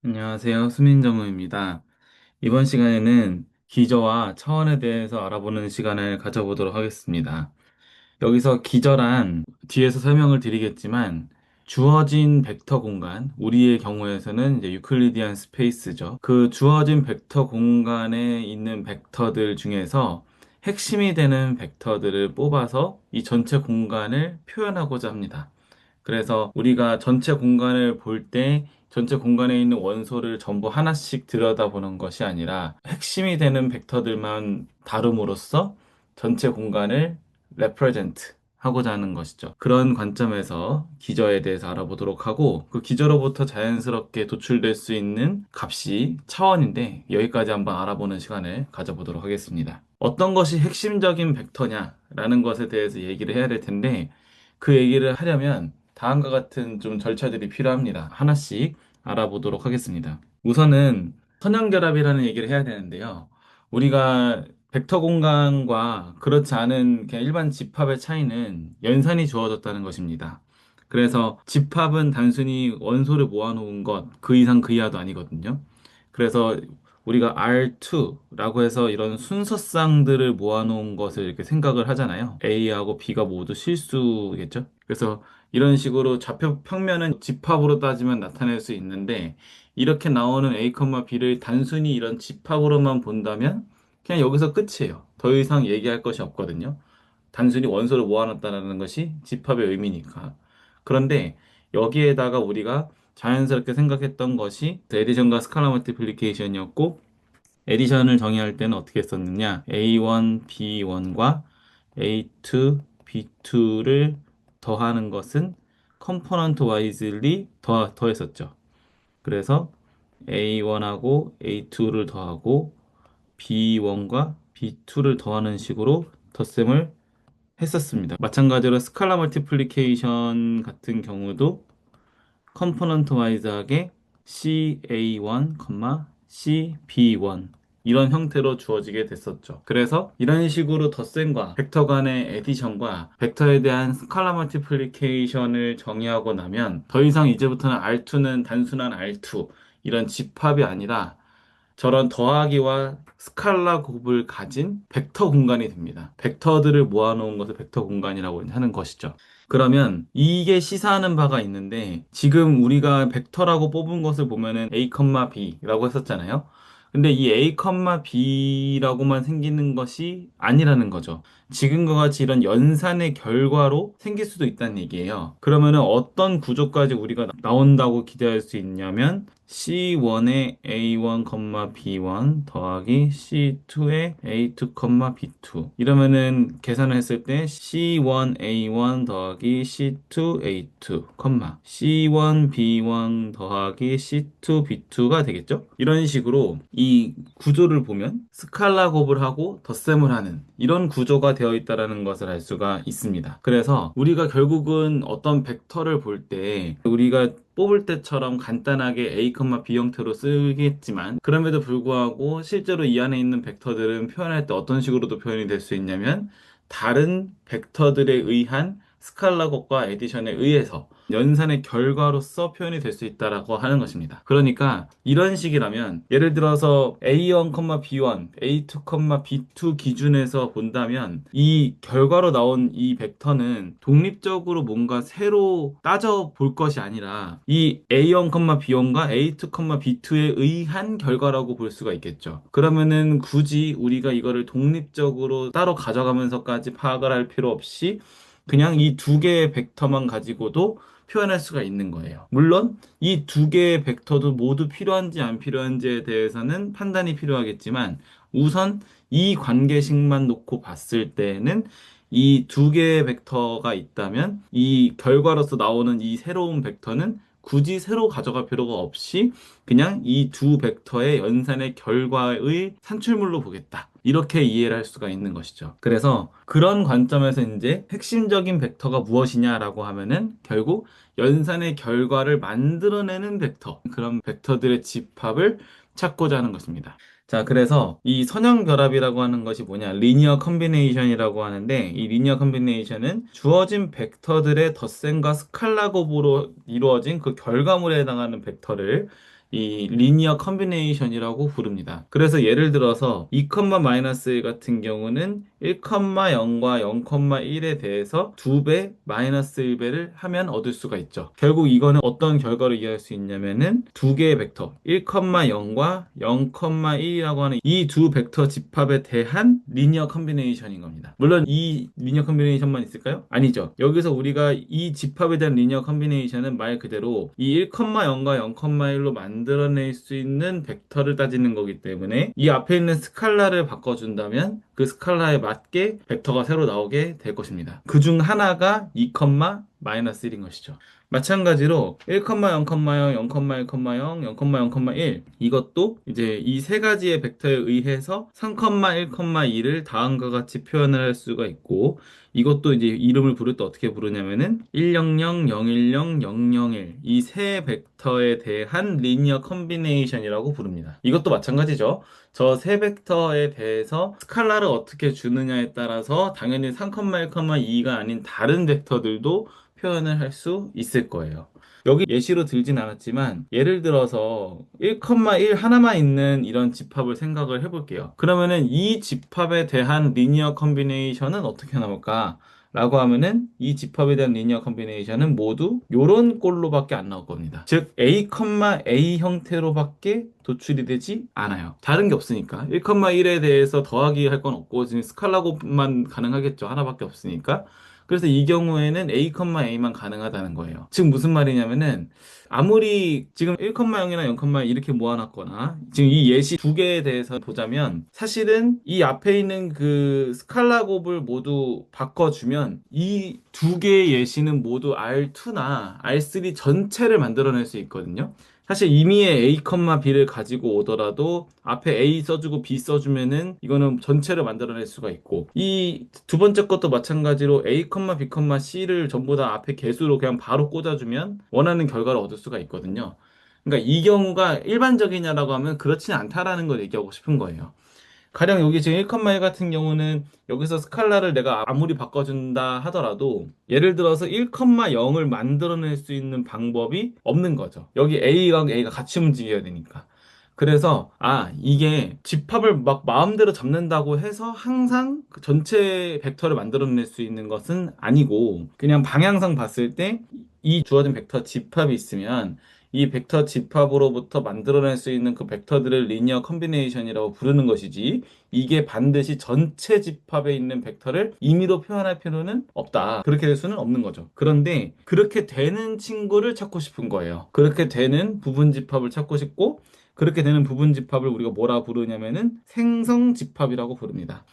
안녕하세요. 수민정우입니다. 이번 시간에는 기저와 차원에 대해서 알아보는 시간을 가져보도록 하겠습니다. 여기서 기저란 뒤에서 설명을 드리겠지만 주어진 벡터 공간, 우리의 경우에서는 이제 유클리디안 스페이스죠. 그 주어진 벡터 공간에 있는 벡터들 중에서 핵심이 되는 벡터들을 뽑아서 이 전체 공간을 표현하고자 합니다. 그래서 우리가 전체 공간을 볼 때 전체 공간에 있는 원소를 전부 하나씩 들여다보는 것이 아니라 핵심이 되는 벡터들만 다룸으로써 전체 공간을 represent 하고자 하는 것이죠. 그런 관점에서 기저에 대해서 알아보도록 하고 그 기저로부터 자연스럽게 도출될 수 있는 값이 차원인데 여기까지 한번 알아보는 시간을 가져보도록 하겠습니다. 어떤 것이 핵심적인 벡터냐라는 것에 대해서 얘기를 해야 될 텐데 그 얘기를 하려면 다음과 같은 좀 절차들이 필요합니다. 하나씩 알아보도록 하겠습니다. 우선은 선형결합이라는 얘기를 해야 되는데요. 우리가 벡터 공간과 그렇지 않은 그냥 일반 집합의 차이는 연산이 주어졌다는 것입니다. 그래서 집합은 단순히 원소를 모아놓은 것, 그 이상 그 이하도 아니거든요. 그래서 우리가 R2라고 해서 이런 순서쌍들을 모아놓은 것을 이렇게 생각을 하잖아요. A하고 B가 모두 실수겠죠? 그래서 이런 식으로 좌표 평면은 집합으로 따지면 나타낼 수 있는데 이렇게 나오는 A, B를 단순히 이런 집합으로만 본다면 그냥 여기서 끝이에요. 더 이상 얘기할 것이 없거든요. 단순히 원소를 모아놨다는 것이 집합의 의미니까. 그런데 여기에다가 우리가 자연스럽게 생각했던 것이 에디션과 스칼라 멀티플리케이션이었고 에디션을 정의할 때는 어떻게 했었느냐? A1, B1과 A2, B2를 더하는 것은 컴포넌트 와이즈리 더했었죠. 그래서 A1하고 A2를 더하고 B1과 B2를 더하는 식으로 덧셈을 했었습니다. 마찬가지로 스칼라 멀티플리케이션 같은 경우도 컴포넌트 와이즈하게 CA1, CB1 이런 형태로 주어지게 됐었죠. 그래서 이런 식으로 덧셈과 벡터 간의 에디션과 벡터에 대한 스칼라 멀티플리케이션을 정의하고 나면 더 이상 이제부터는 R2는 단순한 R2 이런 집합이 아니라 저런 더하기와 스칼라 곱을 가진 벡터 공간이 됩니다. 벡터들을 모아놓은 것을 벡터 공간이라고 하는 것이죠. 그러면 이게 시사하는 바가 있는데 지금 우리가 벡터라고 뽑은 것을 보면은 A, B라고 했었잖아요. 근데 이 A, B라고만 생기는 것이 아니라는 거죠. 지금과 같이 이런 연산의 결과로 생길 수도 있다는 얘기예요. 그러면은 어떤 구조까지 우리가 나온다고 기대할 수 있냐면 C1에 A1, B1 더하기 C2에 A2, B2 이러면은 계산을 했을 때 C1, A1 더하기 C2, A2, C1, B1 더하기 C2, B2가 되겠죠? 이런 식으로 이 구조를 보면 스칼라 곱을 하고 덧셈을 하는 이런 구조가 되어 있다는 것을 알 수가 있습니다. 그래서 우리가 결국은 어떤 벡터를 볼 때 우리가 뽑을 때처럼 간단하게 A, B 형태로 쓰겠지만 그럼에도 불구하고 실제로 이 안에 있는 벡터들은 표현할 때 어떤 식으로도 표현이 될 수 있냐면 다른 벡터들에 의한 스칼라 곱과 에디션에 의해서 연산의 결과로서 표현이 될 수 있다라고 하는 것입니다. 그러니까 이런 식이라면 예를 들어서 A1, B1, A2, B2 기준에서 본다면 이 결과로 나온 이 벡터는 독립적으로 뭔가 새로 따져 볼 것이 아니라 이 A1, B1과 A2, B2에 의한 결과라고 볼 수가 있겠죠. 그러면은 굳이 우리가 이거를 독립적으로 따로 가져가면서까지 파악을 할 필요 없이 그냥 이 두 개의 벡터만 가지고도 표현할 수가 있는 거예요. 물론 이 두 개의 벡터도 모두 필요한지 안 필요한지에 대해서는 판단이 필요하겠지만 우선 이 관계식만 놓고 봤을 때는 이 두 개의 벡터가 있다면 이 결과로서 나오는 이 새로운 벡터는 굳이 새로 가져갈 필요가 없이 그냥 이 두 벡터의 연산의 결과의 산출물로 보겠다. 이렇게 이해를 할 수가 있는 것이죠. 그래서 그런 관점에서 이제 핵심적인 벡터가 무엇이냐라고 하면은 결국 연산의 결과를 만들어내는 벡터, 그런 벡터들의 집합을 찾고자 하는 것입니다. 자, 그래서 이 선형 결합이라고 하는 것이 뭐냐? 리니어 컨비네이션이라고 하는데 이 리니어 컨비네이션은 주어진 벡터들의 덧셈과 스칼라 곱으로 이루어진 그 결과물에 해당하는 벡터를 이 리니어 컨비네이션이라고 부릅니다. 그래서 예를 들어서 2, 마이너스 1 같은 경우는 1,0과 0,1에 대해서 2배 마이너스 1배를 하면 얻을 수가 있죠. 결국 이거는 어떤 결과를 이해할 수 있냐면은 두 개의 벡터 1,0과 0,1이라고 하는 이 두 벡터 집합에 대한 리니어 컨비네이션인 겁니다. 물론 이 리니어 컨비네이션만 있을까요? 아니죠. 여기서 우리가 이 집합에 대한 리니어 컨비네이션은 말 그대로 이 1,0과 0,1로 만들어낼 수 있는 벡터를 따지는 거기 때문에 이 앞에 있는 스칼라를 바꿔준다면 그 스칼라에 맞게 벡터가 새로 나오게 될 것입니다. 그 중 하나가 2, 마이너스 1인 것이죠. 마찬가지로 1, 0, 0, 0, 0,1, 0,0,1 이것도 이제 이 세 가지의 벡터에 의해서 3, 1, 2를 다음과 같이 표현을 할 수가 있고 이것도 이제 이름을 부를 때 어떻게 부르냐면은 100, 010, 001 이 세 벡터에 대한 리니어 컨비네이션이라고 부릅니다. 이것도 마찬가지죠. 저 세 벡터에 대해서 스칼라를 어떻게 주느냐에 따라서 당연히 3, 1, 2가 아닌 다른 벡터들도 표현을 할 수 있을 거예요. 여기 예시로 들진 않았지만 예를 들어서 1,1 하나만 있는 이런 집합을 생각을 해볼게요. 그러면은 이 집합에 대한 리니어 컨비네이션은 어떻게 나올까? 라고 하면은 이 집합에 대한 리니어 컨비네이션은 모두 요런 꼴로밖에 안 나올 겁니다. 즉 A, A 형태로밖에 도출이 되지 않아요. 다른 게 없으니까 1,1에 대해서 더하기 할 건 없고 지금 스칼라 곱만 가능하겠죠. 하나밖에 없으니까. 그래서 이 경우에는 A, A만 가능하다는 거예요. 즉 무슨 말이냐면은 아무리 지금 1,0이나 0, 이렇게 모아놨거나 지금 이 예시 두 개에 대해서 보자면 사실은 이 앞에 있는 그 스칼라 곱을 모두 바꿔주면 이 두 개의 예시는 모두 R2나 R3 전체를 만들어낼 수 있거든요. 사실 임의의 A, B를 가지고 오더라도 앞에 A 써주고 B 써주면은 이거는 전체를 만들어낼 수가 있고 이 두 번째 것도 마찬가지로 A, B, C를 전부 다 앞에 개수로 그냥 바로 꽂아주면 원하는 결과를 얻을 수가 있거든요. 그러니까 이 경우가 일반적이냐라고 하면 그렇지는 않다라는 걸 얘기하고 싶은 거예요. 가령 여기 지금 1,1 같은 경우는 여기서 스칼라를 내가 아무리 바꿔준다 하더라도 예를 들어서 1,0을 만들어낼 수 있는 방법이 없는 거죠. 여기 A가 같이 움직여야 되니까. 그래서 이게 집합을 막 마음대로 잡는다고 해서 항상 그 전체 벡터를 만들어낼 수 있는 것은 아니고 그냥 방향상 봤을 때 이 주어진 벡터 집합이 있으면 이 벡터 집합으로부터 만들어낼 수 있는 그 벡터들을 리니어 컨비네이션이라고 부르는 것이지 이게 반드시 전체 집합에 있는 벡터를 임의로 표현할 필요는 없다. 그렇게 될 수는 없는 거죠. 그런데 그렇게 되는 친구를 찾고 싶은 거예요. 그렇게 되는 부분 집합을 찾고 싶고 그렇게 되는 부분 집합을 우리가 뭐라 부르냐면은 생성 집합이라고 부릅니다.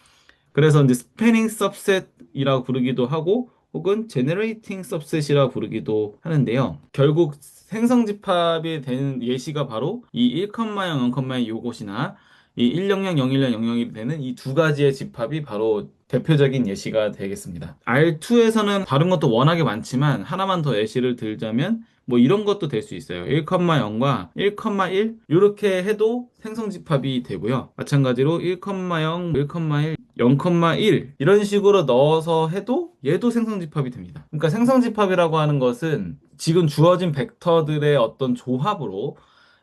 그래서 이제 스패닝 서브셋이라고 부르기도 하고 혹은 제너레이팅 서브셋이라고 부르기도 하는데요. 결국 생성 집합이 되는 예시가 바로 이 1,0, 0,2 요것이나 이 100, 010, 001이 되는 이 두 가지의 집합이 바로 대표적인 예시가 되겠습니다. R2에서는 다른 것도 워낙에 많지만 하나만 더 예시를 들자면 뭐 이런 것도 될 수 있어요. 1,0과 1,1 이렇게 해도 생성 집합이 되고요. 마찬가지로 1,0, 1,1, 0,1 이런 식으로 넣어서 해도 얘도 생성 집합이 됩니다. 그러니까 생성 집합이라고 하는 것은 지금 주어진 벡터들의 어떤 조합으로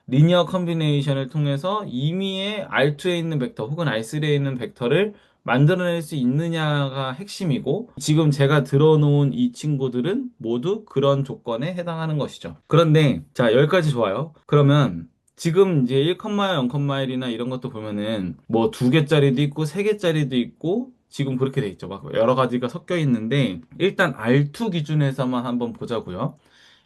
리니어 컨비네이션을 통해서 임의의 R2에 있는 벡터 혹은 R3에 있는 벡터를 만들어낼 수 있느냐가 핵심이고 지금 제가 들어놓은 이 친구들은 모두 그런 조건에 해당하는 것이죠. 그런데 자 여기까지 좋아요. 그러면 지금 이제 1, 0,1이나 이런 것도 보면은 뭐 두 개짜리도 있고 세 개짜리도 있고 지금 그렇게 돼 있죠. 막 여러 가지가 섞여 있는데 일단 R2 기준에서만 한번 보자고요.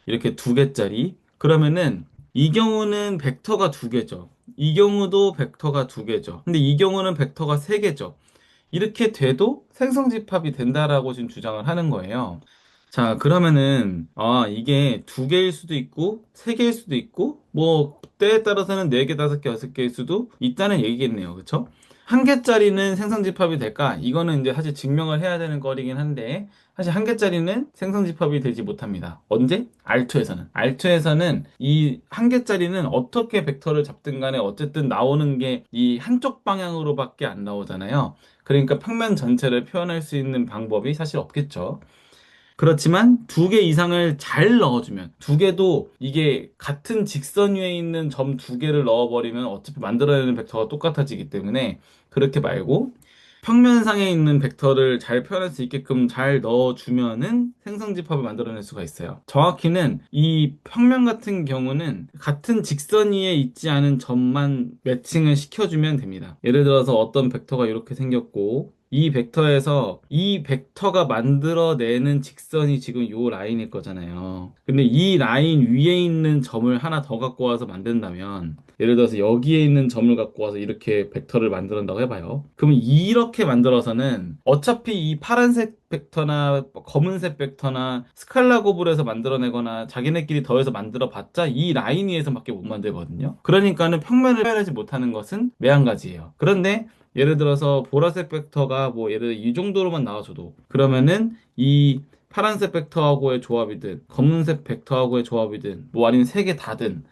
이렇게 두 개짜리. 그러면은 이 경우는 벡터가 두 개죠. 이 경우도 벡터가 두 개죠. 근데 이 경우는 벡터가 세 개죠. 이렇게 돼도 생성집합이 된다라고 지금 주장을 하는 거예요. 자, 그러면은, 이게 두 개일 수도 있고, 세 개일 수도 있고, 뭐, 때에 따라서는 네 개, 다섯 개, 여섯 개일 수도 있다는 얘기겠네요. 그쵸? 한 개짜리는 생성집합이 될까? 이거는 이제 사실 증명을 해야 되는 거리긴 한데, 사실 한 개짜리는 생성집합이 되지 못합니다. 언제? R2에서는. R2에서는 이 한 개짜리는 어떻게 벡터를 잡든 간에 어쨌든 나오는 게 이 한쪽 방향으로밖에 안 나오잖아요. 그러니까 평면 전체를 표현할 수 있는 방법이 사실 없겠죠. 그렇지만 두 개 이상을 잘 넣어주면, 두 개도 이게 같은 직선 위에 있는 점 두 개를 넣어버리면 어차피 만들어내는 벡터가 똑같아지기 때문에, 그렇게 말고 평면상에 있는 벡터를 잘 표현할 수 있게끔 잘 넣어주면은 생성집합을 만들어낼 수가 있어요. 정확히는 이 평면 같은 경우는 같은 직선 위에 있지 않은 점만 매칭을 시켜주면 됩니다. 예를 들어서 어떤 벡터가 이렇게 생겼고, 이 벡터에서 이 벡터가 만들어내는 직선이 지금 요 라인일 거잖아요. 근데 이 라인 위에 있는 점을 하나 더 갖고 와서 만든다면, 예를 들어서 여기에 있는 점을 갖고 와서 이렇게 벡터를 만든다고 해봐요. 그러면 이렇게 만들어서는 어차피 이 파란색 벡터나 검은색 벡터나 스칼라고블에서 만들어내거나 자기네끼리 더해서 만들어봤자 이 라인 위에서밖에 못 만들거든요. 그러니까는 평면을 표현하지 못하는 것은 매한가지예요. 그런데 예를 들어서 보라색 벡터가 뭐 예를 들어 이 정도로만 나와줘도, 그러면은 이 파란색 벡터하고의 조합이든 검은색 벡터하고의 조합이든 뭐 아니면 세 개 다든,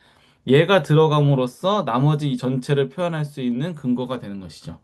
얘가 들어감으로써 나머지 이 전체를 표현할 수 있는 근거가 되는 것이죠.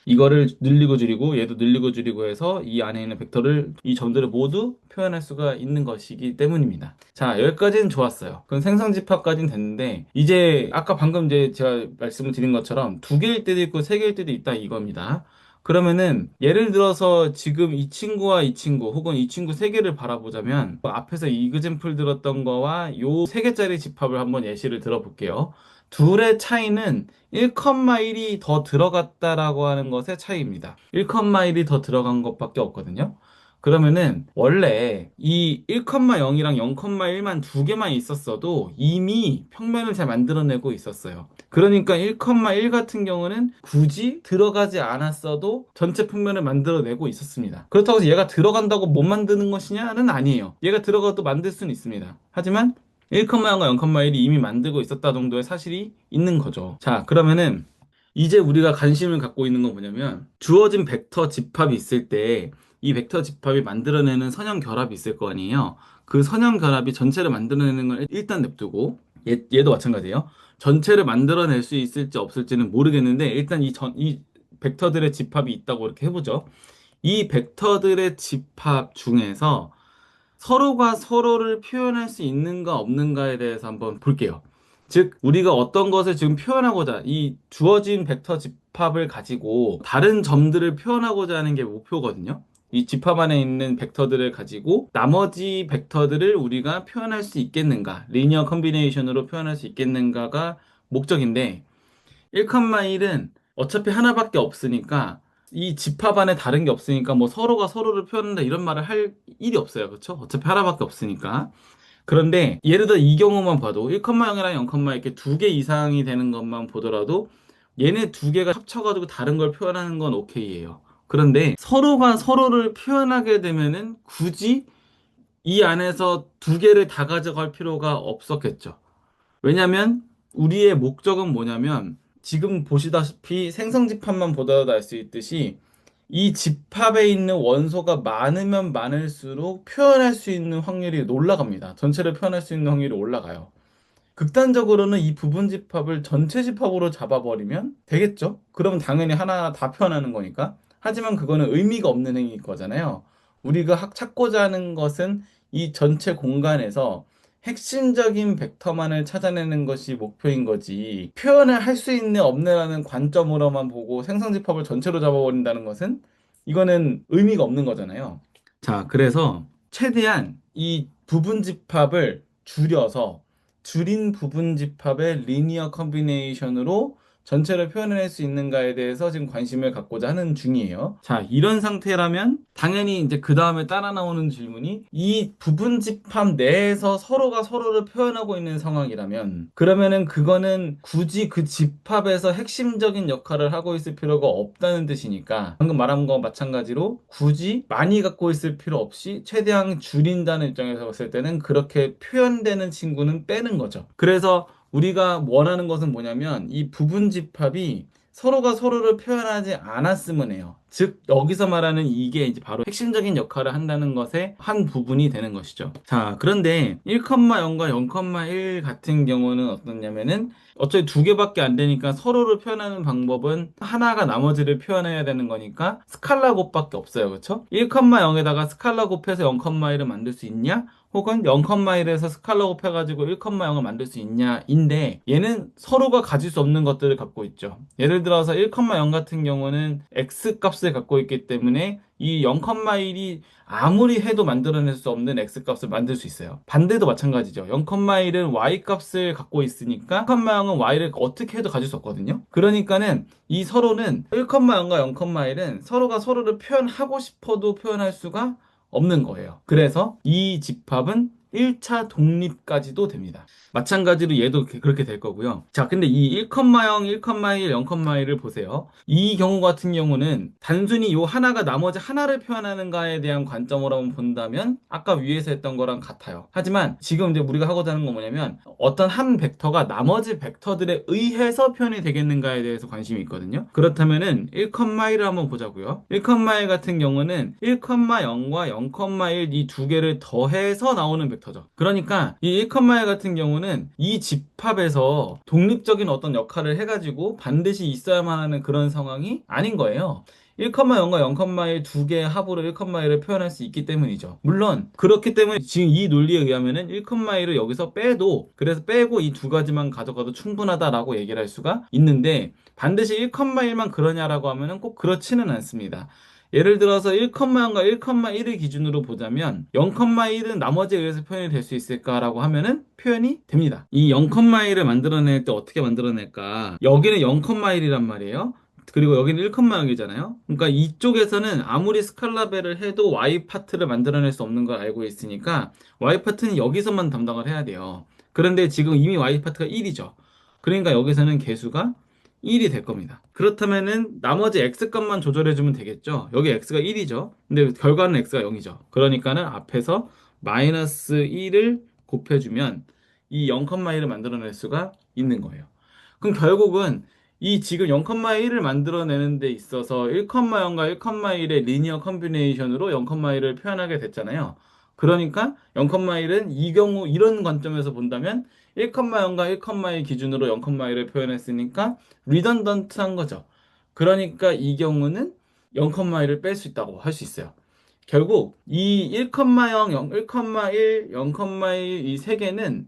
이거를 늘리고 줄이고 얘도 늘리고 줄이고 해서 이 안에 있는 벡터를, 이 점들을 모두 표현할 수가 있는 것이기 때문입니다. 자, 여기까지는 좋았어요. 그럼 생성집합까지는 됐는데, 이제 아까 방금 이제 제가 말씀을 드린 것처럼 두 개일 때도 있고 세 개일 때도 있다 이겁니다. 그러면은 예를 들어서 지금 이 친구와 이 친구 혹은 이 친구 세 개를 바라보자면, 앞에서 이그젠플 들었던 거와 요 세 개짜리 집합을 한번 예시를 들어볼게요. 둘의 차이는 1,1이 더 들어갔다라고 하는 것의 차이입니다. 1,1이 더 들어간 것밖에 없거든요. 그러면은 원래 이 1,0이랑 0,1만 두 개만 있었어도 이미 평면을 잘 만들어내고 있었어요. 그러니까 1,1 같은 경우는 굳이 들어가지 않았어도 전체 평면을 만들어내고 있었습니다. 그렇다고 해서 얘가 들어간다고 못 만드는 것이냐는 아니에요. 얘가 들어가도 만들 수는 있습니다. 하지만 1,0과 0,1이 이미 만들고 있었다 정도의 사실이 있는 거죠. 자, 그러면은 이제 우리가 관심을 갖고 있는 건 뭐냐면, 주어진 벡터 집합이 있을 때 이 벡터 집합이 만들어내는 선형 결합이 있을 거 아니에요. 그 선형 결합이 전체를 만들어내는 걸 일단 냅두고, 얘도 마찬가지예요. 전체를 만들어낼 수 있을지 없을지는 모르겠는데, 일단 이 벡터들의 집합이 있다고 이렇게 해보죠. 이 벡터들의 집합 중에서 서로가 서로를 표현할 수 있는가 없는가에 대해서 한번 볼게요. 즉, 우리가 어떤 것을 지금 표현하고자, 이 주어진 벡터 집합을 가지고 다른 점들을 표현하고자 하는 게 목표거든요. 이 집합 안에 있는 벡터들을 가지고 나머지 벡터들을 우리가 표현할 수 있겠는가, 리니어 컨비네이션으로 표현할 수 있겠는가가 목적인데, 1,1은 어차피 하나밖에 없으니까, 이 집합 안에 다른 게 없으니까 뭐 서로가 서로를 표현한다 이런 말을 할 일이 없어요. 그렇죠? 어차피 하나밖에 없으니까. 그런데 예를 들어 이 경우만 봐도 1,0이랑 0, 이렇게 두 개 이상이 되는 것만 보더라도 얘네 두 개가 합쳐가지고 다른 걸 표현하는 건 오케이예요. 그런데 서로가 서로를 표현하게 되면은 굳이 이 안에서 두 개를 다 가져갈 필요가 없었겠죠. 왜냐면 우리의 목적은 뭐냐면, 지금 보시다시피 생성집합만 보더라도 알 수 있듯이 이 집합에 있는 원소가 많으면 많을수록 표현할 수 있는 확률이 올라갑니다. 전체를 표현할 수 있는 확률이 올라가요. 극단적으로는 이 부분 집합을 전체 집합으로 잡아버리면 되겠죠? 그러면 당연히 하나 다 표현하는 거니까. 하지만 그거는 의미가 없는 행위일 거잖아요. 우리가 찾고자 하는 것은 이 전체 공간에서 핵심적인 벡터만을 찾아내는 것이 목표인 거지, 표현을 할 수 있는 없네라는 관점으로만 보고 생성집합을 전체로 잡아버린다는 것은 이거는 의미가 없는 거잖아요. 자, 그래서 최대한 이 부분 집합을 줄여서 줄인 부분 집합의 리니어 컨비네이션으로 전체를 표현해낼 수 있는가에 대해서 지금 관심을 갖고자 하는 중이에요. 자, 이런 상태라면 당연히 이제 그 다음에 따라 나오는 질문이, 이 부분 집합 내에서 서로가 서로를 표현하고 있는 상황이라면 그러면은 그거는 굳이 그 집합에서 핵심적인 역할을 하고 있을 필요가 없다는 뜻이니까, 방금 말한 거 마찬가지로 굳이 많이 갖고 있을 필요 없이 최대한 줄인다는 입장에서 봤을 때는 그렇게 표현되는 친구는 빼는 거죠. 그래서 우리가 원하는 것은 뭐냐면, 이 부분 집합이 서로가 서로를 표현하지 않았음은 해요. 즉, 여기서 말하는 이게 이제 바로 핵심적인 역할을 한다는 것의 한 부분이 되는 것이죠. 자, 그런데 1,0과 0,1 같은 경우는 어떻냐면은 어차피 두 개밖에 안 되니까 서로를 표현하는 방법은 하나가 나머지를 표현해야 되는 거니까 스칼라 곱밖에 없어요. 그렇죠? 1,0에다가 스칼라 곱해서 0,1을 만들 수 있냐? 혹은 0,1에서 스칼라 곱해가지고 1,0을 만들 수 있냐인데 얘는 서로가 가질 수 없는 것들을 갖고 있죠. 예를 들어서 1,0 같은 경우는 x 값을 갖고 있기 때문에 이 0,1이 아무리 해도 만들어낼 수 없는 x 값을 만들 수 있어요. 반대도 마찬가지죠. 0,1은 y 값을 갖고 있으니까 1,0은 y를 어떻게 해도 가질 수 없거든요. 그러니까는 이 서로는 1,0과 0,1은 서로가 서로를 표현하고 싶어도 표현할 수가 없는 거예요. 그래서 이 집합은 1차 독립까지도 됩니다. 마찬가지로 얘도 그렇게 될 거고요. 자, 근데 이 1,0, 1,1, 0,1을 보세요. 이 경우 같은 경우는 단순히 요 하나가 나머지 하나를 표현하는가에 대한 관점으로 한번 본다면 아까 위에서 했던 거랑 같아요. 하지만 지금 이제 우리가 하고자 하는 건 뭐냐면 어떤 한 벡터가 나머지 벡터들에 의해서 표현이 되겠는가에 대해서 관심이 있거든요. 그렇다면은 1,1을 한번 보자고요. 1,1 같은 경우는 1,0과 0,1 이 두 개를 더해서 나오는 벡터죠. 그러니까 이 1,1 같은 경우는 이 집합에서 독립적인 어떤 역할을 해가지고 반드시 있어야만 하는 그런 상황이 아닌 거예요. 1,0과 0,1 두 개의 합으로 1,1을 표현할 수 있기 때문이죠. 물론 그렇기 때문에 지금 이 논리에 의하면은 1,1을 여기서 빼도 그래서 빼고 이 두 가지만 가져가도 충분하다라고 얘기를 할 수가 있는데 반드시 1,1만 그러냐라고 하면은 꼭 그렇지는 않습니다. 예를 들어서 1,0과 1,1을 기준으로 보자면 0,1은 나머지에 의해서 표현이 될 수 있을까라고 하면은 표현이 됩니다. 이 0,1을 만들어낼 때 어떻게 만들어낼까? 여기는 0,1이란 말이에요. 그리고 여기는 1,0이잖아요. 그러니까 이쪽에서는 아무리 스칼라벨을 해도 y 파트를 만들어낼 수 없는 걸 알고 있으니까 y 파트는 여기서만 담당을 해야 돼요. 그런데 지금 이미 y 파트가 1이죠. 그러니까 여기서는 개수가 1이 될 겁니다. 그렇다면은 나머지 x 값만 조절해주면 되겠죠. 여기 x가 1이죠. 근데 결과는 x가 0이죠. 그러니까는 앞에서 마이너스 1을 곱해주면 이 0,1을 만들어낼 수가 있는 거예요. 그럼 결국은 이 지금 0,1을 만들어내는 데 있어서 1,0과 1,1의 리니어 컨비네이션으로 0,1을 표현하게 됐잖아요. 그러니까 0,1은 이 경우 이런 관점에서 본다면 1,0과 1,1 기준으로 0,1을 표현했으니까 리던던트한 거죠. 그러니까 이 경우는 0,1을 뺄 수 있다고 할 수 있어요. 결국 이 1,0, 1,1, 0,1 이 세 개는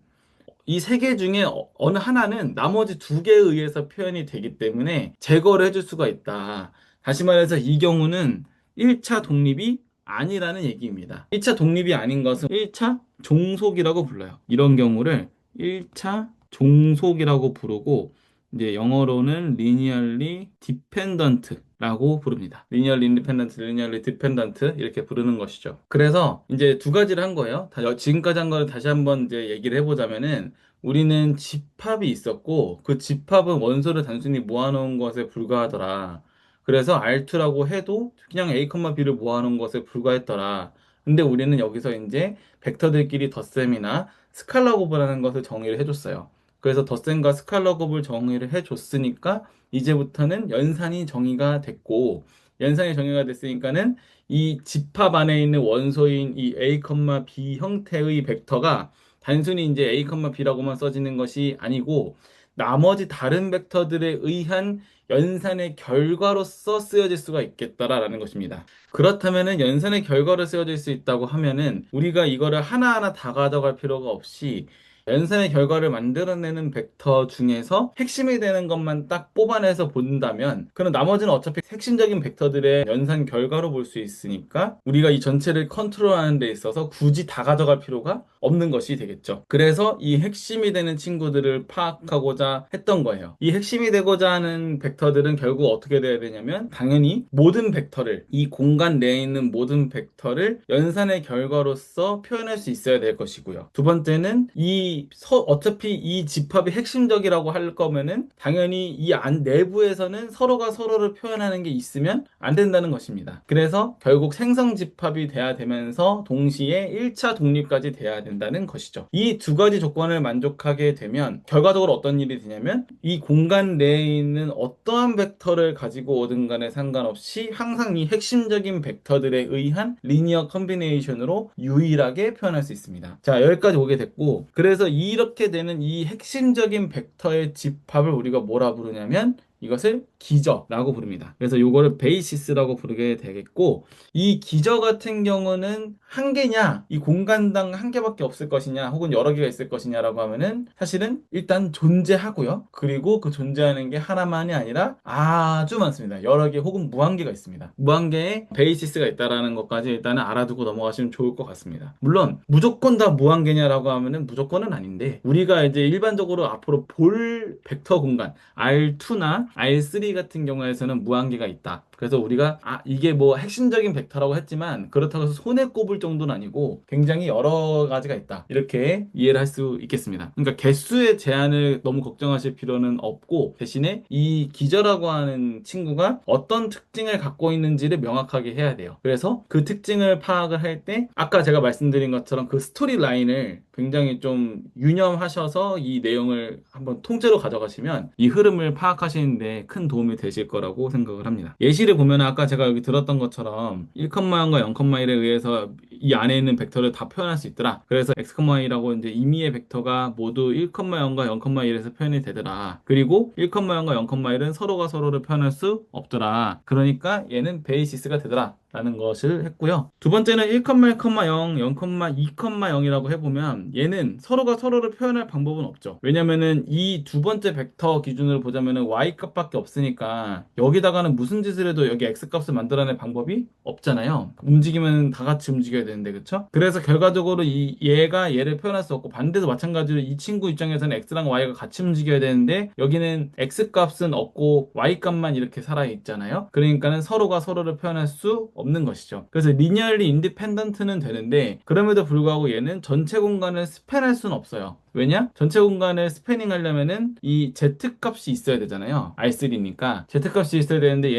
이 세 개 중에 어느 하나는 나머지 두 개에 의해서 표현이 되기 때문에 제거를 해줄 수가 있다. 다시 말해서 이 경우는 1차 독립이 아니라는 얘기입니다. 1차 독립이 아닌 것은 1차 종속이라고 불러요. 이런 경우를 1차 종속이라고 부르고 이제 영어로는 linearly dependent라고 부릅니다. linearly independent, linearly dependent 이렇게 부르는 것이죠. 그래서 이제 두 가지를 한 거예요. 지금까지 한 거를 다시 한번 이제 얘기를 해보자면은 우리는 집합이 있었고 그 집합은 원소를 단순히 모아놓은 것에 불과하더라. 그래서 R2라고 해도 그냥 A, B를 모아놓은 것에 불과했더라. 근데 우리는 여기서 이제 벡터들끼리 덧셈이나 스칼라 곱이라는 것을 정의를 해줬어요. 그래서 덧셈과 스칼라 곱을 정의를 해줬으니까 이제부터는 연산이 정의가 됐고 연산이 정의가 됐으니까는 이 집합 안에 있는 원소인 이 A, B 형태의 벡터가 단순히 이제 A, B라고만 써지는 것이 아니고 나머지 다른 벡터들에 의한 연산의 결과로서 쓰여질 수가 있겠다라는 것입니다. 그렇다면은 연산의 결과로 쓰여질 수 있다고 하면은 우리가 이거를 하나하나 다 가져갈 필요가 없이 연산의 결과를 만들어내는 벡터 중에서 핵심이 되는 것만 딱 뽑아내서 본다면 그럼 나머지는 어차피 핵심적인 벡터들의 연산 결과로 볼 수 있으니까 우리가 이 전체를 컨트롤하는 데 있어서 굳이 다 가져갈 필요가 없는 것이 되겠죠. 그래서 이 핵심이 되는 친구들을 파악하고자 했던 거예요. 이 핵심이 되고자 하는 벡터들은 결국 어떻게 돼야 되냐면 당연히 모든 벡터를 이 공간 내에 있는 모든 벡터를 연산의 결과로서 표현할 수 있어야 될 것이고요. 두 번째는 이 어차피 이 집합이 핵심적이라고 할 거면은 당연히 이 안 내부에서는 서로가 서로를 표현하는 게 있으면 안 된다는 것입니다. 그래서 결국 생성 집합이 돼야 되면서 동시에 1차 독립까지 돼야 된다는 것이죠. 이 두 가지 조건을 만족하게 되면 결과적으로 어떤 일이 되냐면 이 공간 내에 있는 어떠한 벡터를 가지고 오든 간에 상관없이 항상 이 핵심적인 벡터들에 의한 리니어 컨비네이션으로 유일하게 표현할 수 있습니다. 자, 여기까지 오게 됐고, 그래서 이렇게 되는 이 핵심적인 벡터의 집합을 우리가 뭐라 부르냐면 이것을 기저라고 부릅니다. 그래서 이거를 베이시스라고 부르게 되겠고, 이 기저 같은 경우는 한 개냐, 이 공간당 한 개밖에 없을 것이냐, 혹은 여러 개가 있을 것이냐라고 하면은 사실은 일단 존재하고요. 그리고 그 존재하는 게 하나만이 아니라 아주 많습니다. 여러 개 혹은 무한개가 있습니다. 무한개의 베이시스가 있다라는 것까지 일단은 알아두고 넘어가시면 좋을 것 같습니다. 물론 무조건 다 무한개냐라고 하면은 무조건은 아닌데, 우리가 이제 일반적으로 앞으로 볼 벡터 공간 R2나 R3 같은 경우에서는 무한개가 있다. 그래서 우리가 이게 뭐 핵심적인 벡터라고 했지만 그렇다고 해서 손에 꼽을 정도는 아니고 굉장히 여러 가지가 있다. 이렇게 이해를 할 수 있겠습니다. 그러니까 개수의 제한을 너무 걱정하실 필요는 없고, 대신에 이 기저라고 하는 친구가 어떤 특징을 갖고 있는지를 명확하게 해야 돼요. 그래서 그 특징을 파악을 할 때 아까 제가 말씀드린 것처럼 그 스토리 라인을 굉장히 좀 유념하셔서 이 내용을 한번 통째로 가져가시면 이 흐름을 파악하시는데 큰 도움이 되실 거라고 생각을 합니다. 예시를 보면 아까 제가 여기 들었던 것처럼 1,0과 0,1에 의해서 이 안에 있는 벡터를 다 표현할 수 있더라. 그래서 x, y라고 이제 임의의 벡터가 모두 1,0과 0,1에서 표현이 되더라. 그리고 1,0과 0,1은 서로가 서로를 표현할 수 없더라. 그러니까 얘는 베이시스가 되더라. 라는 것을 했고요. 두 번째는 1,1,0, 0,2,0이라고 해보면 얘는 서로가 서로를 표현할 방법은 없죠. 왜냐면은 이 두 번째 벡터 기준으로 보자면은 y 값밖에 없으니까 여기다가는 무슨 짓을 해도 여기 x 값을 만들어낼 방법이 없잖아요. 움직이면 다 같이 움직여야 되는데, 그쵸? 그래서 결과적으로 얘가 얘를 표현할 수 없고, 반대도 마찬가지로 이 친구 입장에서는 x랑 y가 같이 움직여야 되는데 여기는 x 값은 없고 y 값만 이렇게 살아 있잖아요. 그러니까는 서로가 서로를 표현할 수 없는 것이죠. 그래서 리니얼리 인디펜던트는 되는데 그럼에도 불구하고 얘는 전체 공간을 스팬할 수는 없어요. 왜냐? 전체 공간을 스패닝 하려면은 이 z 값이 있어야 되잖아요. R3니까 z 값이 있어야 되는데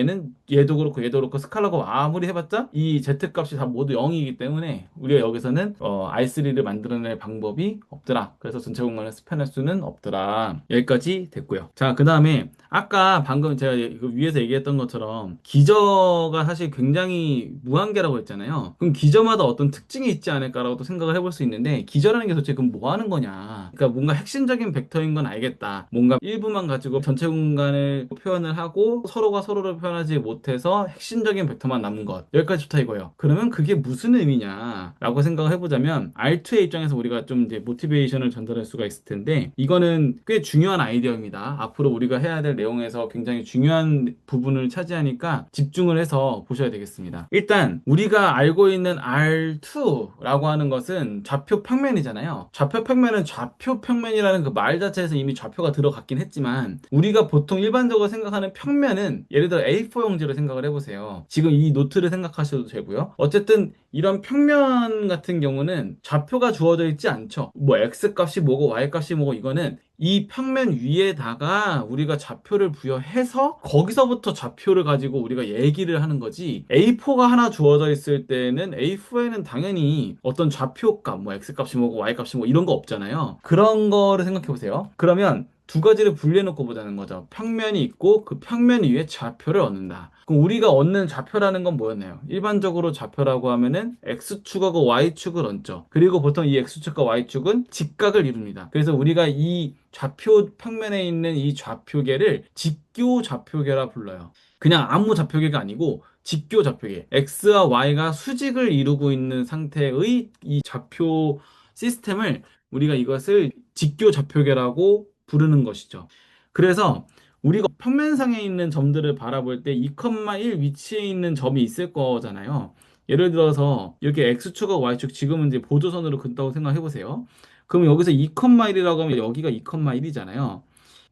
얘도 그렇고 얘도 그렇고 스칼라고 아무리 해봤자 이 z 값이 다 모두 0이기 때문에 우리가 여기서는 R3를 만들어낼 방법이 없더라. 그래서 전체 공간을 스팬할 수는 없더라. 여기까지 됐고요. 자, 그 다음에 아까 방금 제가 이거 위에서 얘기했던 것처럼 기저가 사실 굉장히 무한계라고 했잖아요. 그럼 기저마다 어떤 특징이 있지 않을까라고 또 생각을 해볼 수 있는데, 기저라는 게 도대체 그럼 뭐 하는 거냐? 그러니까 뭔가 핵심적인 벡터인 건 알겠다. 뭔가 일부만 가지고 전체 공간을 표현을 하고 서로가 서로를 표현하지 못해서 핵심적인 벡터만 남은 것. 여기까지 좋다 이거예요. 그러면 그게 무슨 의미냐라고 생각을 해보자면 R2의 입장에서 우리가 좀 이제 모티베이션을 전달할 수가 있을 텐데, 이거는 꽤 중요한 아이디어입니다. 앞으로 우리가 해야 될 내용에서 굉장히 중요한 부분을 차지하니까 집중을 해서 보셔야 되겠습니다. 일단 우리가 알고 있는 R2라고 하는 것은 좌표 평면이잖아요. 좌표 평면은 좌표 평면이라는 그 말 자체에서 이미 좌표가 들어갔긴 했지만, 우리가 보통 일반적으로 생각하는 평면은 예를 들어 A4 용지로 생각을 해보세요. 지금 이 노트를 생각하셔도 되고요. 어쨌든 이런 평면 같은 경우는 좌표가 주어져 있지 않죠. 뭐 X값이 뭐고 Y값이 뭐고, 이거는 이 평면 위에다가 우리가 좌표를 부여해서 거기서부터 좌표를 가지고 우리가 얘기를 하는 거지, A4가 하나 주어져 있을 때는 A4에는 당연히 어떤 좌표값, 뭐 X값이 뭐고 Y값이 뭐 이런 거 없잖아요. 그런 거를 생각해 보세요. 그러면 두 가지를 분리해놓고 보자는 거죠. 평면이 있고 그 평면 위에 좌표를 얻는다. 그럼 우리가 얻는 좌표라는 건 뭐였나요? 일반적으로 좌표라고 하면은 X축하고 Y축을 얹죠. 그리고 보통 이 X축과 Y축은 직각을 이룹니다. 그래서 우리가 이 좌표 평면에 있는 이 좌표계를 직교 좌표계라 불러요. 그냥 아무 좌표계가 아니고 직교 좌표계. X와 Y가 수직을 이루고 있는 상태의 이 좌표 시스템을 우리가 이것을 직교 좌표계라고 부르는 것이죠. 그래서 우리가 평면상에 있는 점들을 바라볼 때 2,1 위치에 있는 점이 있을 거잖아요. 예를 들어서 이렇게 X축과 Y축, 지금은 이제 보조선으로 긋다고 생각해 보세요. 그럼 여기서 2,1이라고 하면 여기가 2,1이잖아요.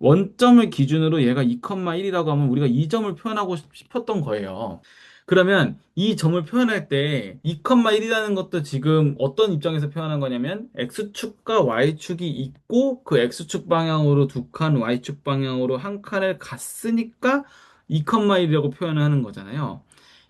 원점을 기준으로 얘가 2,1이라고 하면 우리가 이 점을 표현하고 싶었던 거예요. 그러면 이 점을 표현할 때 2,1이라는 것도 지금 어떤 입장에서 표현한 거냐면 X축과 Y축이 있고 그 X축 방향으로 두 칸, Y축 방향으로 한 칸을 갔으니까 2,1이라고 표현을 하는 거잖아요.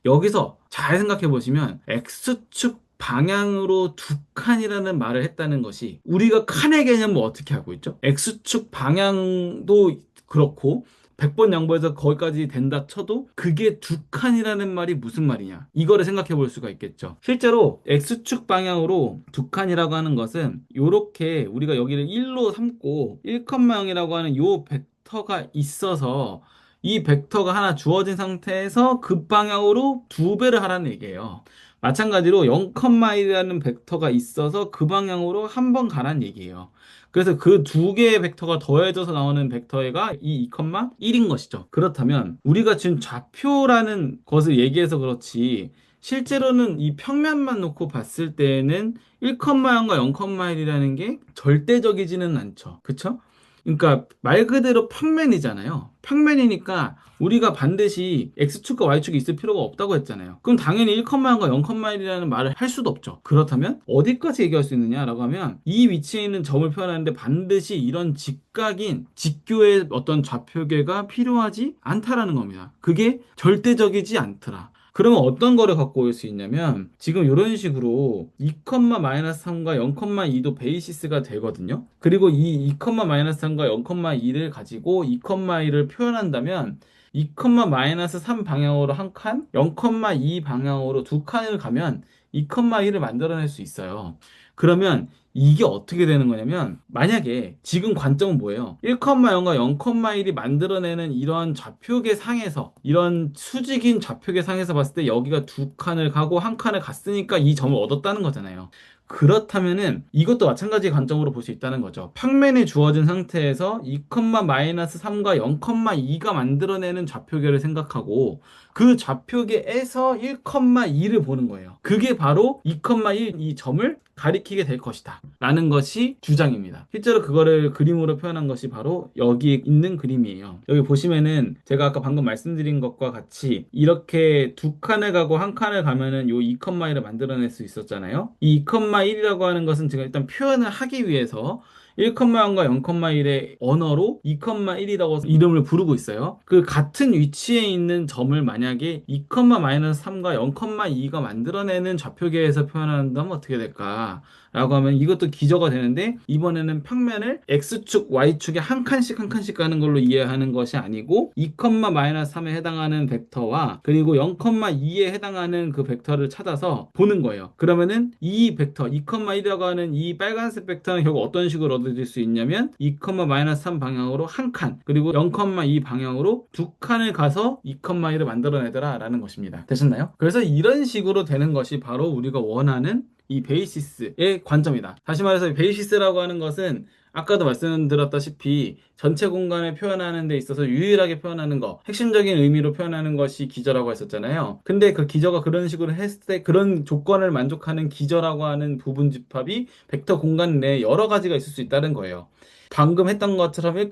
여기서 잘 생각해 보시면 X축 방향으로 두 칸이라는 말을 했다는 것이 우리가 칸의 개념을 어떻게 알고 있죠? X축 방향도 그렇고 100번 양보해서 거기까지 된다 쳐도 그게 두 칸이라는 말이 무슨 말이냐? 이거를 생각해 볼 수가 있겠죠. 실제로 X축 방향으로 두 칸이라고 하는 것은 이렇게 우리가 여기를 1로 삼고 1,0이라고 하는 요 벡터가 있어서 이 벡터가 하나 주어진 상태에서 그 방향으로 두 배를 하라는 얘기예요. 마찬가지로 0,1이라는 벡터가 있어서 그 방향으로 한 번 가라는 얘기예요. 그래서 그 두 개의 벡터가 더해져서 나오는 벡터가 이 2,1인 것이죠. 그렇다면 우리가 지금 좌표라는 것을 얘기해서 그렇지 실제로는 이 평면만 놓고 봤을 때에는 1,0과 0,1이라는 게 절대적이지는 않죠. 그쵸? 그러니까 말 그대로 평면이잖아요. 평면이니까 우리가 반드시 X축과 Y축이 있을 필요가 없다고 했잖아요. 그럼 당연히 1,0과 0,1이라는 말을 할 수도 없죠. 그렇다면 어디까지 얘기할 수 있느냐라고 하면 이 위치에 있는 점을 표현하는데 반드시 이런 직각인 직교의 어떤 좌표계가 필요하지 않다라는 겁니다. 그게 절대적이지 않더라. 그러면 어떤 거를 갖고 올 수 있냐면 지금 이런 식으로 2,-3과 0,2도 베이시스가 되거든요. 그리고 이 2,-3과 0,2를 가지고 2,1을 표현한다면 2,-3 방향으로 한 칸, 0,2 방향으로 두 칸을 가면 2,1을 만들어낼 수 있어요. 그러면 이게 어떻게 되는 거냐면 만약에 지금 관점은 뭐예요? 1,0과 0,1이 만들어내는 이런 좌표계 상에서 이런 수직인 좌표계 상에서 봤을 때 여기가 두 칸을 가고 한 칸을 갔으니까 이 점을 얻었다는 거잖아요. 그렇다면은 이것도 마찬가지 관점으로 볼 수 있다는 거죠. 평면이 주어진 상태에서 2,-3과 0,2가 만들어내는 좌표계를 생각하고 그 좌표계에서 1,2를 보는 거예요. 그게 바로 2,1 이 점을 가리키게 될 것이다. 라는 것이 주장입니다. 실제로 그거를 그림으로 표현한 것이 바로 여기 있는 그림이에요. 여기 보시면은 제가 아까 방금 말씀드린 것과 같이 이렇게 두 칸을 가고 한 칸을 가면은 요 2,1을 만들어낼 수 있었잖아요. 이 2,1이라고 하는 것은 제가 일단 표현을 하기 위해서 1,0과 0,1의 언어로 2,1이라고 이름을 부르고 있어요. 그 같은 위치에 있는 점을 만약에 2,-3과 0,2가 만들어내는 좌표계에서 표현한다면 어떻게 될까? 라고 하면 이것도 기저가 되는데 이번에는 평면을 X축, Y축에 한 칸씩 한 칸씩 가는 걸로 이해하는 것이 아니고 2,-3에 해당하는 벡터와 그리고 0,2에 해당하는 그 벡터를 찾아서 보는 거예요. 그러면은 이 벡터 2,1이라고 하는 이 빨간색 벡터는 결국 어떤 식으로 얻어질 수 있냐면 2,-3 방향으로 한 칸 그리고 0,2 방향으로 두 칸을 가서 2,1을 만들어내더라 라는 것입니다. 되셨나요? 그래서 이런 식으로 되는 것이 바로 우리가 원하는 이 베이시스의 관점이다. 다시 말해서 베이시스라고 하는 것은 아까도 말씀드렸다시피 전체 공간을 표현하는 데 있어서 유일하게 표현하는 거, 핵심적인 의미로 표현하는 것이 기저라고 했었잖아요. 근데 그 기저가 그런 식으로 했을 때 그런 조건을 만족하는 기저라고 하는 부분 집합이 벡터 공간 내에 여러 가지가 있을 수 있다는 거예요. 방금 했던 것처럼 1,0,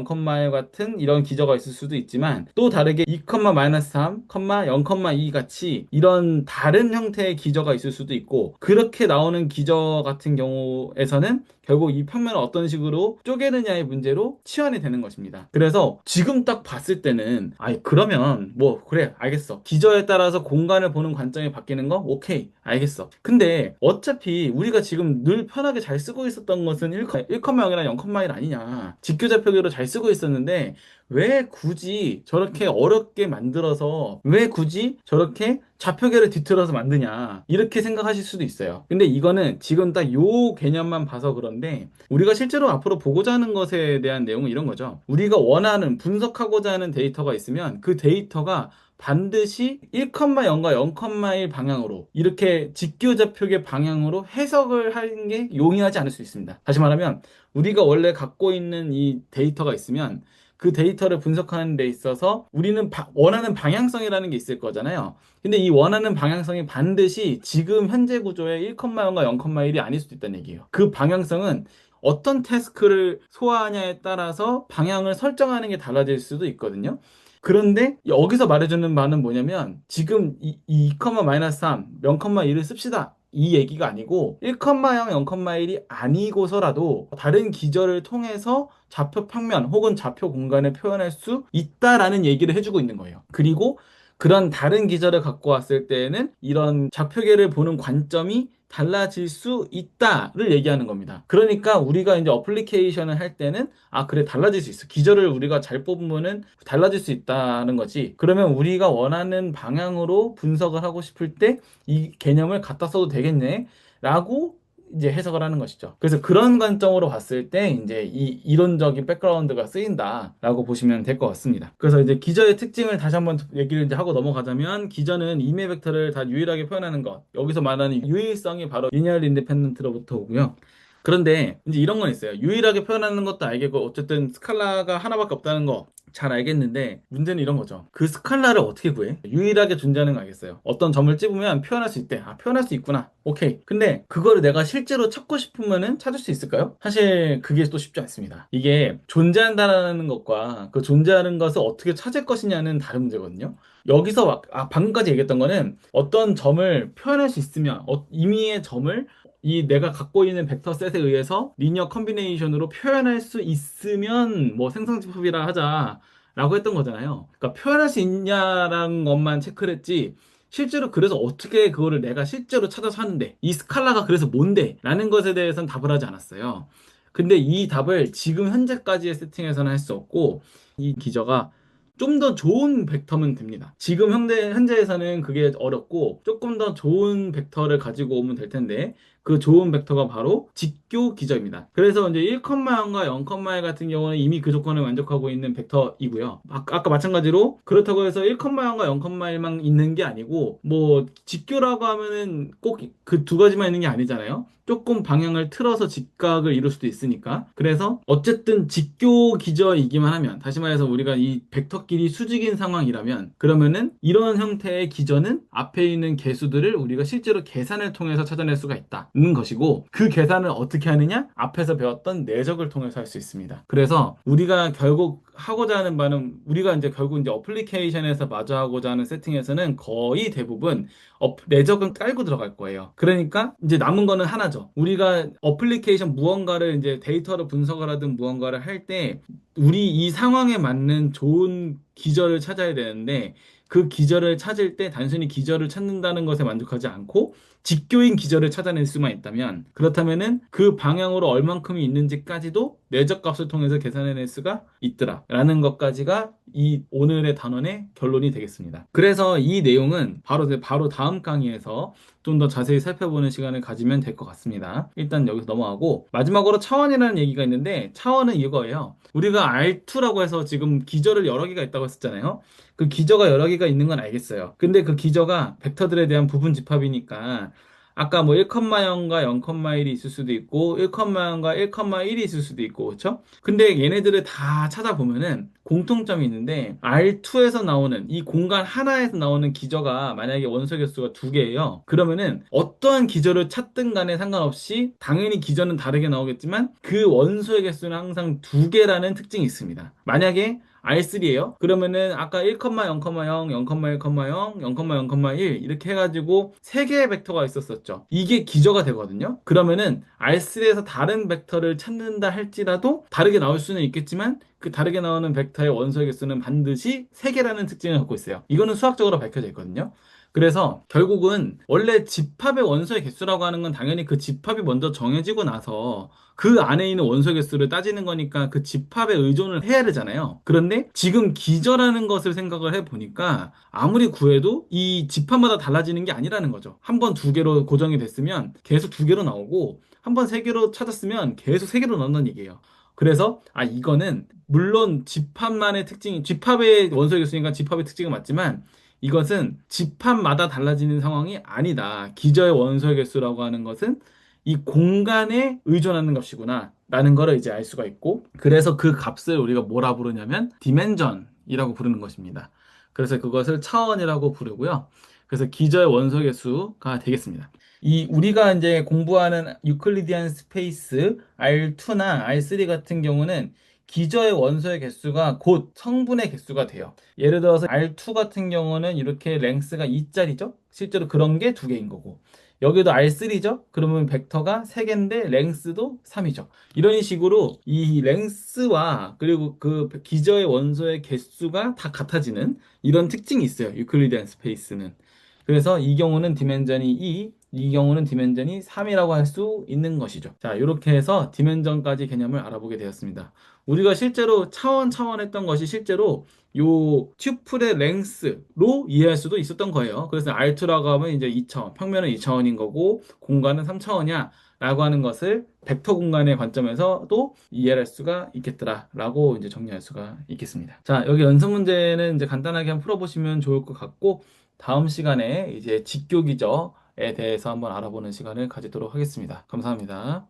0,1 같은 이런 기저가 있을 수도 있지만 또 다르게 2,-3, 0,2 같이 이런 다른 형태의 기저가 있을 수도 있고 그렇게 나오는 기저 같은 경우에서는 결국 이 평면을 어떤 식으로 쪼개느냐의 문제로 치환이 되는 것입니다. 그래서 지금 딱 봤을 때는 아이 그러면 뭐 그래 알겠어. 기저에 따라서 공간을 보는 관점이 바뀌는 거? 오케이 알겠어. 근데 어차피 우리가 지금 늘 편하게 잘 쓰고 있었던 것은 1,0이나 0,1 아니냐. 직교좌표계로 잘 쓰고 있었는데 왜 굳이 저렇게 어렵게 만들어서 왜 굳이 저렇게 좌표계를 뒤틀어서 만드냐 이렇게 생각하실 수도 있어요. 근데 이거는 지금 딱 요 개념만 봐서 그런데 우리가 실제로 앞으로 보고자 하는 것에 대한 내용은 이런 거죠. 우리가 원하는 분석하고자 하는 데이터가 있으면 그 데이터가 반드시 1,0과 0,1 방향으로 이렇게 직교좌표계 방향으로 해석을 하는 게 용이하지 않을 수 있습니다. 다시 말하면 우리가 원래 갖고 있는 이 데이터가 있으면 그 데이터를 분석하는 데 있어서 우리는 원하는 방향성이라는 게 있을 거잖아요. 근데 이 원하는 방향성이 반드시 지금 현재 구조의 1,0과 0,1이 아닐 수도 있다는 얘기예요. 그 방향성은 어떤 태스크를 소화하냐에 따라서 방향을 설정하는 게 달라질 수도 있거든요. 그런데 여기서 말해주는 바는 뭐냐면 지금 이 2,-3, 0,1을 씁시다. 이 얘기가 아니고 1,0, 0,1이 아니고서라도 다른 기절을 통해서 좌표 평면 혹은 좌표 공간을 표현할 수 있다라는 얘기를 해주고 있는 거예요. 그리고 그런 다른 기절을 갖고 왔을 때에는 이런 좌표계를 보는 관점이 달라질 수 있다를 얘기하는 겁니다. 그러니까 우리가 이제 어플리케이션을 할 때는 아, 그래, 달라질 수 있어. 기절을 우리가 잘 뽑으면은 달라질 수 있다는 거지. 그러면 우리가 원하는 방향으로 분석을 하고 싶을 때 이 개념을 갖다 써도 되겠네. 라고 이제 해석을 하는 것이죠. 그래서 그런 관점으로 봤을 때 이제 이 이론적인 백그라운드가 쓰인다라고 보시면 될 것 같습니다. 그래서 이제 기저의 특징을 다시 한번 얘기를 이제 하고 넘어가자면 기저는 이메 벡터를 다 유일하게 표현하는 것. 여기서 말하는 유일성이 바로 리니얼 인디펜던트로부터 오고요. 그런데 이제 이런 건 있어요. 유일하게 표현하는 것도 알겠고 어쨌든 스칼라가 하나밖에 없다는 거 잘 알겠는데 문제는 이런 거죠. 그 스칼라를 어떻게 구해? 유일하게 존재하는 거 알겠어요. 어떤 점을 찝으면 표현할 수 있대. 아, 표현할 수 있구나. 오케이. 근데 그거를 내가 실제로 찾고 싶으면은 찾을 수 있을까요? 사실 그게 또 쉽지 않습니다. 이게 존재한다는 것과 그 존재하는 것을 어떻게 찾을 것이냐는 다른 문제거든요. 여기서 방금까지 얘기했던 거는 어떤 점을 표현할 수 있으면 임의의 점을 이 내가 갖고 있는 벡터 셋에 의해서 리니어 컨비네이션으로 표현할 수 있으면 뭐 생성집합이라 하자라고 했던 거잖아요. 그러니까 표현할 수 있냐라는 것만 체크를 했지 실제로 그래서 어떻게 그거를 내가 실제로 찾아서 하는데 이 스칼라가 그래서 뭔데? 라는 것에 대해서는 답을 하지 않았어요. 근데 이 답을 지금 현재까지의 세팅에서는 할 수 없고 이 기저가 좀 더 좋은 벡터면 됩니다. 지금 현재에서는 그게 어렵고 조금 더 좋은 벡터를 가지고 오면 될 텐데 그 좋은 벡터가 바로 직교 기저입니다. 그래서 이제 1,0과 0,1 같은 경우는 이미 그 조건을 만족하고 있는 벡터이고요. 아까 마찬가지로 그렇다고 해서 1,0과 0,1만 있는 게 아니고 뭐 직교라고 하면은 꼭 그 두 가지만 있는 게 아니잖아요. 조금 방향을 틀어서 직각을 이룰 수도 있으니까. 그래서 어쨌든 직교 기저이기만 하면 다시 말해서 우리가 이 벡터끼리 수직인 상황이라면 그러면은 이런 형태의 기저는 앞에 있는 개수들을 우리가 실제로 계산을 통해서 찾아낼 수가 있다는 것이고 그 계산을 어떻게 하느냐? 앞에서 배웠던 내적을 통해서 할 수 있습니다. 그래서 우리가 결국 하고자 하는 바는 우리가 이제 결국 이제 어플리케이션에서 마주하고자 하는 세팅에서는 거의 대부분 내적은 깔고 들어갈 거예요. 그러니까 이제 남은 거는 하나죠. 우리가 어플리케이션 무언가를 이제 데이터로 분석을 하든 무언가를 할 때 우리 이 상황에 맞는 좋은 기저를 찾아야 되는데 그 기저를 찾을 때 단순히 기저를 찾는다는 것에 만족하지 않고 직교인 기저를 찾아낼 수만 있다면 그렇다면은 그 방향으로 얼만큼이 있는지까지도 내적 값을 통해서 계산해낼 수가 있더라 라는 것까지가 이 오늘의 단원의 결론이 되겠습니다. 그래서 이 내용은 바로 다음 강의에서 좀 더 자세히 살펴보는 시간을 가지면 될 것 같습니다. 일단 여기서 넘어가고 마지막으로 차원이라는 얘기가 있는데 차원은 이거예요. 우리가 R2라고 해서 지금 기저를 여러 개가 있다고 했었잖아요. 그 기저가 여러 개가 있는 건 알겠어요. 근데 그 기저가 벡터들에 대한 부분 집합이니까 아까 뭐 1,0과 0,1이 있을 수도 있고 1,0과 1,1이 있을 수도 있고 그렇죠? 근데 얘네들을 다 찾아보면은 공통점이 있는데 R2에서 나오는 이 공간 하나에서 나오는 기저가 만약에 원소 개수가 두 개예요. 그러면은 어떠한 기저를 찾든 간에 상관없이 당연히 기저는 다르게 나오겠지만 그 원소의 개수는 항상 두 개라는 특징이 있습니다. 만약에 R3예요. 그러면은 아까 1,0,0, 0,1,0, 0,1 이렇게 해가지고 세 개의 벡터가 있었었죠. 이게 기저가 되거든요. 그러면은 R3에서 다른 벡터를 찾는다 할지라도 다르게 나올 수는 있겠지만 그 다르게 나오는 벡터의 원소의 개수는 반드시 세 개라는 특징을 갖고 있어요. 이거는 수학적으로 밝혀져 있거든요. 그래서 결국은 원래 집합의 원소의 개수라고 하는 건 당연히 그 집합이 먼저 정해지고 나서 그 안에 있는 원소 개수를 따지는 거니까 그 집합에 의존을 해야 되잖아요. 그런데 지금 기저라는 것을 생각을 해보니까 아무리 구해도 이 집합마다 달라지는 게 아니라는 거죠. 한 번 두 개로 고정이 됐으면 계속 두 개로 나오고 한 번 세 개로 찾았으면 계속 세 개로 나온다는 얘기예요. 그래서 이거는 물론 집합만의 특징이 집합의 원소 개수니까 집합의 특징은 맞지만 이것은 집합마다 달라지는 상황이 아니다. 기저의 원소의 개수라고 하는 것은 이 공간에 의존하는 값이구나 라는 거를 이제 알 수가 있고 그래서 그 값을 우리가 뭐라 부르냐면 디멘전이라고 부르는 것입니다. 그래서 그것을 차원이라고 부르고요. 그래서 기저의 원소 개수가 되겠습니다. 이 우리가 이제 공부하는 유클리디안 스페이스 R2나 R3 같은 경우는 기저의 원소의 개수가 곧 성분의 개수가 돼요. 예를 들어서 R2 같은 경우는 이렇게 랭스가 2짜리죠? 실제로 그런 게 2개인 거고. 여기도 R3죠? 그러면 벡터가 3개인데 랭스도 3이죠. 이런 식으로 이 랭스와 그리고 그 기저의 원소의 개수가 다 같아지는 이런 특징이 있어요. 유클리디안 스페이스는. 그래서 이 경우는 디멘전이 2, 이 경우는 디멘전이 3이라고 할 수 있는 것이죠. 자, 이렇게 해서 디멘전까지 개념을 알아보게 되었습니다. 우리가 실제로 차원 했던 것이 실제로 요 튜플의 랭스로 이해할 수도 있었던 거예요. 그래서 R2라고 하면 이제 2차원, 평면은 2차원인 거고 공간은 3차원이야 라고 하는 것을 벡터 공간의 관점에서도 이해할 수가 있겠더라라고 이제 정리할 수가 있겠습니다. 자, 여기 연습 문제는 이제 간단하게 한번 풀어보시면 좋을 것 같고 다음 시간에 이제 직교 기저에 대해서 한번 알아보는 시간을 가지도록 하겠습니다. 감사합니다.